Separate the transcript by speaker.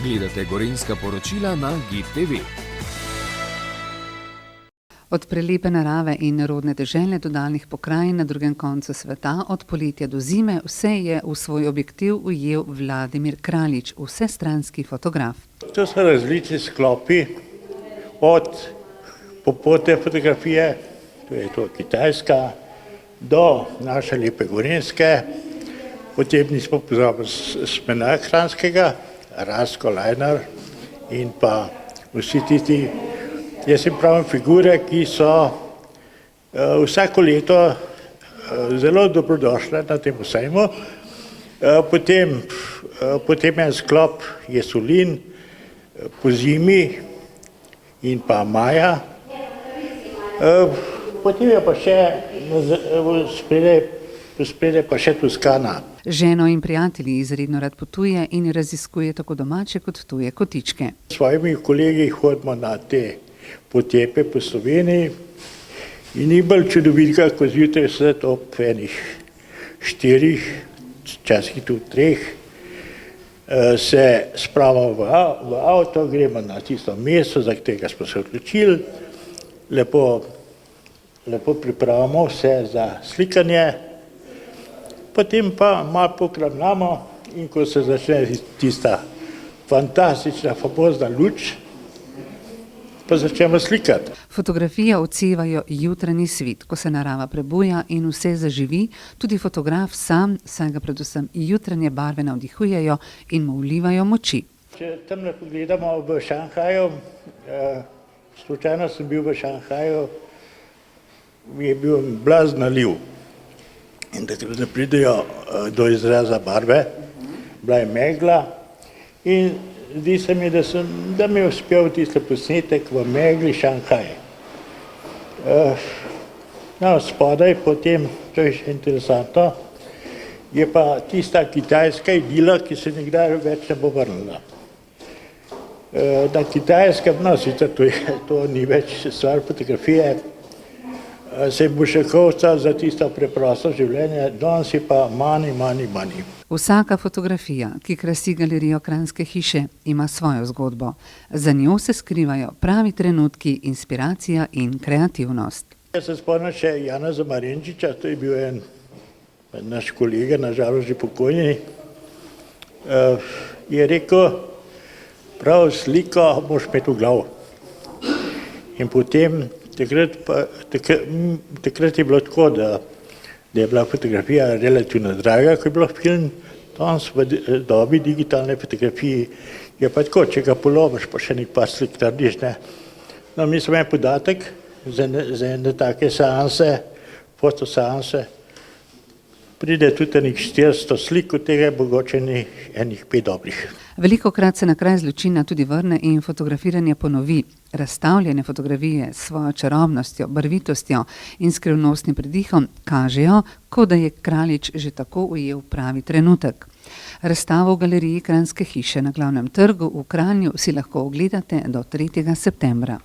Speaker 1: Gledate Gorenjska poročila na GID TV.
Speaker 2: Od prelepe narave in rodne dežele do daljnih pokrajin na drugem koncu sveta, od poletja do zime, vse je v svoj objektiv ujel Vladimir Kraljič, vsestranski fotograf.
Speaker 3: To so različni sklopi, od popotne fotografije, to je to Kitajska, do naše lepe Gorenjske, potem nismo pozabili Smena Kranjskega, Rasko, Lajnar in pa vsi tisti, jaz jim pravim, figure, ki so vsako leto zelo dobrodošle na tem sejmu. Potem en sklop Jesulin, pozimi in pa maja. Potem je pa še spredaj pa še Toskana.
Speaker 2: Ženo in prijatelji izredno rad potuje in raziskuje tako domače kot tuje kotičke.
Speaker 3: S svojimi kolegi hodimo na te potepe po Sloveniji in ni bolj čudovitega, ko zjutraj sedeti ob enih 4, včasih tudi 3, se spravimo v avto, gremo na tisto mesto, za katerega smo se odločili, lepo pripravimo vse za slikanje, potem pa malo pokramljamo in ko se začne tista fantastična, famozna luč, pa začnemo slikati.
Speaker 2: Fotografije odsevajo jutranji svet, ko se narava prebuja in vse zaživi, tudi fotograf sam, saj ga predvsem jutranje barve navdihujejo in mu vlivajo moči.
Speaker 3: Če tamle pogledamo v Šanghaju, slučajno sem bil v Šanghaju, je bil blazen naliv. In takrat ne pridejo do izraza barve, bila je megla in zdi se mi, da mi je uspel tisti posnetek v megli Šanghaj. Spodaj potem, to je še interesantno, je pa tista kitajska idila, ki se nikdar več ne bo vrnila. Na Kitajskem, sicer to ni več stvar fotografije, se je Bušekovca za tisto preprosto življenje, danes je pa money.
Speaker 2: Vsaka fotografija, ki krasi galerijo Kranjske hiše, ima svojo zgodbo. Za njo se skrivajo pravi trenutki, inspiracija in kreativnost.
Speaker 3: Jaz se spomnim še Janeza Marenčiča, to je bil en naš kolega, nažalost že pokojni, je rekel, prav sliko moraš imeti v glavu. In potem takrat je bilo tako, da je bila fotografija relativno draga, ko je bilo film, danes v dobi digitalne fotografije je pa tako, če ga poloviš, pa še nekaj par slik narediš, ne. No, mi smo en podatek za ene take seanse, fotoseanse, pride tudi enih 400 slik, od tega je mogoče enih 5 dobrih.
Speaker 2: Velikokrat se na kraj zločina tudi vrne in fotografiranje ponovi. Razstavljene fotografije s svojo čarobnostjo, barvitostjo in skrivnostnim pridihom kažejo, kot da je Kraljič že tako ujel pravi trenutek. Razstavo v galeriji Kranjske hiše na Glavnem trgu v Kranju si lahko ogledate do 3. septembra.